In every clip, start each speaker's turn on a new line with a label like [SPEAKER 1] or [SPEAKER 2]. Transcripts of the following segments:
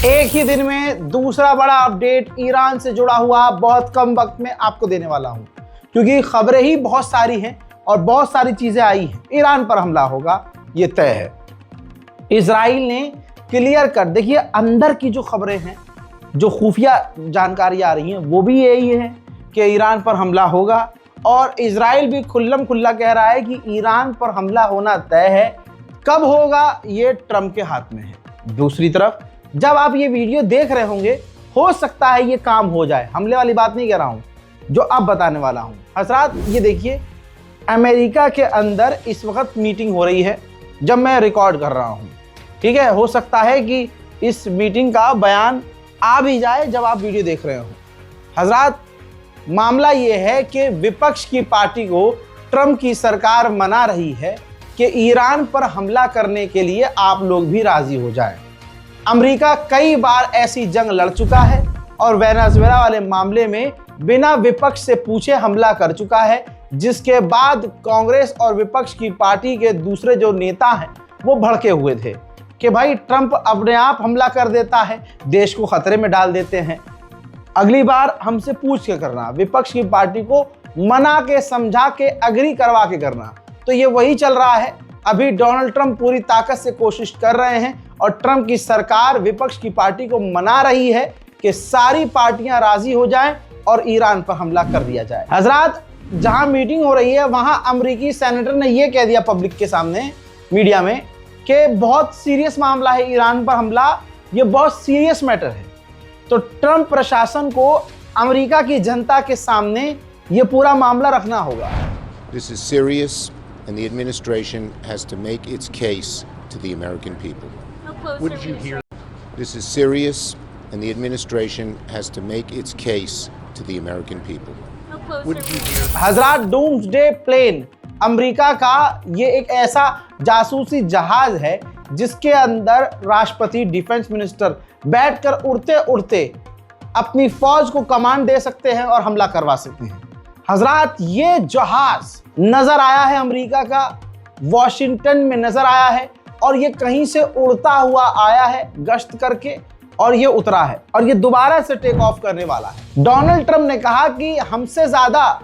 [SPEAKER 1] एक ही दिन में दूसरा बड़ा अपडेट ईरान से जुड़ा हुआ बहुत कम वक्त में आपको देने वाला हूं, क्योंकि खबरें ही बहुत सारी हैं और बहुत सारी चीजें आई हैं। ईरान पर हमला होगा, ये तय है। इजराइल ने क्लियर कर, देखिए अंदर की जो खबरें हैं, जो खुफिया जानकारी आ रही हैं, वो भी यही है कि ईरान पर हमला होगा। और इजराइल भी खुल्लम खुल्ला कह रहा है कि ईरान पर हमला होना तय है। कब होगा ये ट्रंप के हाथ में है। दूसरी तरफ जब आप ये वीडियो देख रहे होंगे, हो सकता है ये काम हो जाए। हमले वाली बात नहीं कह रहा हूं, जो अब बताने वाला हूं। हजरात ये देखिए, अमेरिका के अंदर इस वक्त मीटिंग हो रही है जब मैं रिकॉर्ड कर रहा हूं, ठीक है। हो सकता है कि इस मीटिंग का बयान आ भी जाए जब आप वीडियो देख रहे हो। हजरात मामला ये है कि विपक्ष की पार्टी को ट्रंप की सरकार मना रही है कि ईरान पर हमला करने के लिए आप लोग भी राजी हो जाएं। अमेरिका कई बार ऐसी जंग लड़ चुका है और वेनेजुएला वाले मामले में बिना विपक्ष से पूछे हमला कर चुका है, जिसके बाद कांग्रेस और विपक्ष की पार्टी के दूसरे जो नेता हैं वो भड़के हुए थे कि भाई ट्रंप अपने आप हमला कर देता है, देश को खतरे में डाल देते हैं, अगली बार हमसे पूछ के करना, विपक्ष की पार्टी को मना के समझा के अग्री करवा के करना। तो ये वही चल रहा है। अभी डोनाल्ड ट्रंप पूरी ताकत से कोशिश कर रहे हैं और ट्रंप की सरकार विपक्ष की पार्टी को मना रही है कि सारी पार्टियां राजी हो जाएं और ईरान पर हमला कर दिया जाए। हजरात जहां मीटिंग हो रही है वहां अमेरिकी सेनेटर ने यह कह दिया पब्लिक के सामने, मीडिया में, कि बहुत सीरियस मामला है ईरान पर हमला, ये बहुत सीरियस मैटर है। तो ट्रंप प्रशासन को अमेरिका की जनता के सामने ये पूरा मामला रखना होगा।
[SPEAKER 2] This is serious and the administration has to make its case to the American people.
[SPEAKER 3] What did you hear?
[SPEAKER 2] This is serious and the administration has to make its case to the American people.
[SPEAKER 3] What did you hear?
[SPEAKER 1] हजरात doomsday plane America का ये एक ऐसा जासूसी जहाज है जिसके अंदर राष्ट्रपति, डिफेंस मिनिस्टर बैठकर उड़ते उड़ते अपनी फौज को कमांड दे सकते हैं और हमला करवा सकते हैं। हजरात ये जहाज नजर आया है अमेरिका का, वॉशिंगटन में नजर आया है और ये कहीं से उड़ता हुआ आया है गश्त करके और ये उतरा है और ये दोबारा से टेक ऑफ करने वाला है। डोनाल्ड ट्रंप ने कहा कि हमसे ज्यादा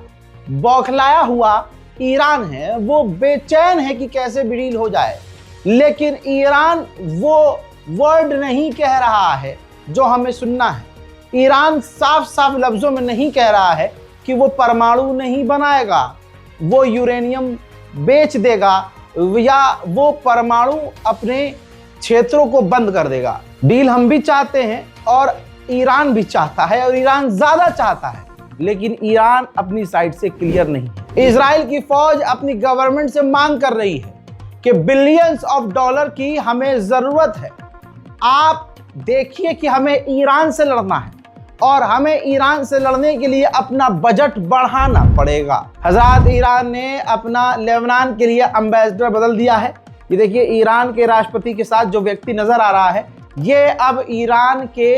[SPEAKER 1] बौखलाया हुआ ईरान है, वो बेचैन है कि कैसे डील हो जाए, लेकिन ईरान वो वर्ड नहीं कह रहा है जो हमें सुनना है। ईरान साफ साफ लफ्जों में नहीं कह रहा है कि वो परमाणु नहीं बनाएगा, वो यूरेनियम बेच देगा या वो परमाणु अपने क्षेत्रों को बंद कर देगा। डील हम भी चाहते हैं और ईरान भी चाहता है और ईरान ज्यादा चाहता है, लेकिन ईरान अपनी साइड से क्लियर नहीं है। इजराइल की फौज अपनी गवर्नमेंट से मांग कर रही है कि बिलियंस ऑफ डॉलर की हमें जरूरत है। आप देखिए कि हमें ईरान से लड़ना है और हमें ईरान से लड़ने के लिए अपना बजट बढ़ाना पड़ेगा। हजरात ईरान ने अपना लेबनान के लिए एम्बेसडर बदल दिया है। ये देखिए ईरान के राष्ट्रपति के साथ जो व्यक्ति नजर आ रहा है, ये अब ईरान के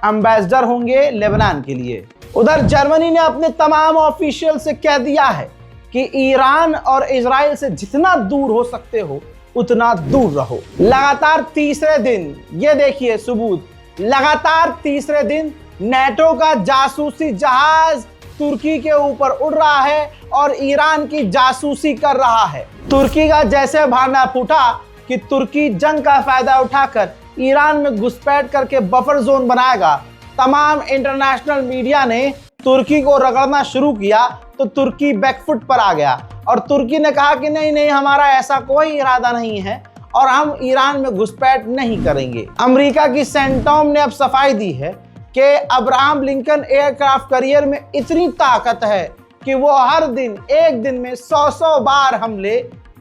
[SPEAKER 1] एम्बेसडर होंगे लेबनान के लिए। उधर जर्मनी ने अपने तमाम ऑफिशियल से कह दिया है कि ईरान और इजराइल से जितना दूर हो सकते हो उतना दूर रहो। लगातार तीसरे दिन, ये देखिए सबूत, लगातार तीसरे दिन नेटो का जासूसी जहाज तुर्की के ऊपर उड़ रहा है और ईरान की जासूसी कर रहा है। तुर्की का जैसे भाना फूटा कि तुर्की जंग का फायदा उठाकर ईरान में घुसपैठ करके बफर जोन बनाएगा, तमाम इंटरनेशनल मीडिया ने तुर्की को रगड़ना शुरू किया तो तुर्की बैकफुट पर आ गया और तुर्की ने कहा कि नहीं नहीं, हमारा ऐसा कोई इरादा नहीं है और हम ईरान में घुसपैठ नहीं करेंगे। अमेरिका की सेंटॉम ने अब सफाई दी है कि अब्राहम लिंकन एयरक्राफ्ट कैरियर में इतनी ताकत है कि वो हर दिन एक दिन में 100 बार हमले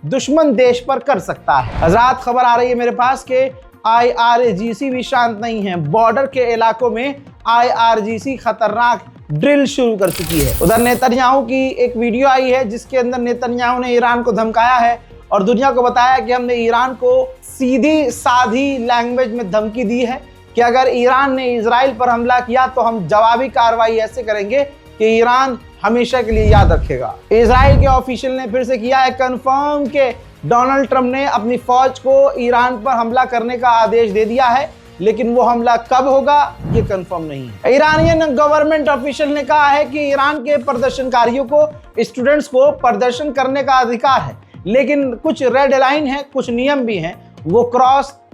[SPEAKER 1] दुश्मन देश पर कर सकता है। हजरात खबर आ रही है मेरे पास कि IRGC भी शांत नहीं है। बॉर्डर के इलाकों में IRGC खतरनाक ड्रिल शुरू कर चुकी है। उधर नेतन्याहू की एक वीडियो आई है जिसके अंदर नेतन्याहू ने ईरान को धमकाया है और दुनिया को बताया कि हमने ईरान को सीधी साधी लैंग्वेज में धमकी दी है कि अगर ईरान ने इजराइल पर हमला किया तो हम जवाबी कार्रवाई ऐसे करेंगे कि ईरान हमेशा के लिए याद रखेगा। इजराइल के ऑफिशियल ने फिर से किया है कंफर्म कि डोनाल्ड ट्रंप ने अपनी फौज को ईरान पर हमला करने का आदेश दे दिया है लेकिन वो हमला कब होगा ये कंफर्म नहीं है। ईरानियन गवर्नमेंट ऑफिशियल ने कहा है कि ईरान के प्रदर्शनकारियों को, स्टूडेंट्स को प्रदर्शन करने का अधिकार है, लेकिन कुछ रेड लाइन है, कुछ नियम भी हैं, वो क्रॉस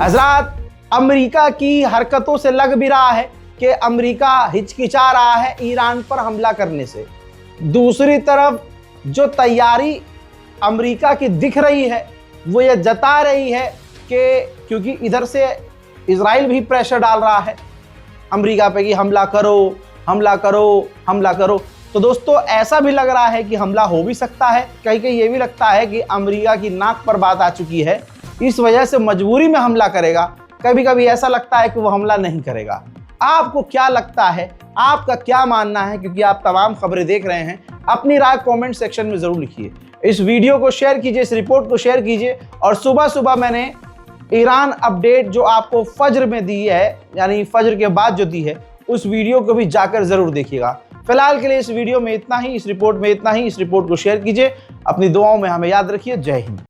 [SPEAKER 1] हजरात, अमेरिका की हरकतों से लग भी रहा है कि अमेरिका हिचकिचा रहा है ईरान पर हमला करने से। दूसरी तरफ जो तैयारी अमेरिका की दिख रही है वो ये जता रही है कि क्योंकि इधर से इजराइल भी प्रेशर डाल रहा है अमेरिका पे कि हमला करो, हमला करो, हमला करो। तो दोस्तों ऐसा भी लग रहा है कि हमला हो भी सकता है, कहीं कहीं ये भी लगता है कि अमेरिका की नाक पर बात आ चुकी है, इस वजह से मजबूरी में हमला करेगा। कभी कभी ऐसा लगता है कि वो हमला नहीं करेगा। आपको क्या लगता है, आपका क्या मानना है? क्योंकि आप तमाम खबरें देख रहे हैं, अपनी राय कमेंट सेक्शन में ज़रूर लिखिए। इस वीडियो को शेयर कीजिए, इस रिपोर्ट को शेयर कीजिए, और सुबह सुबह मैंने ईरान अपडेट जो आपको फज्र में दी है, यानी फज्र के बाद जो दी है, उस वीडियो को भी जाकर ज़रूर देखिएगा। फिलहाल के लिए इस वीडियो में इतना ही, इस रिपोर्ट में इतना ही। इस रिपोर्ट को शेयर कीजिए, अपनी दुआओं में हमें याद रखिए। जय हिंद।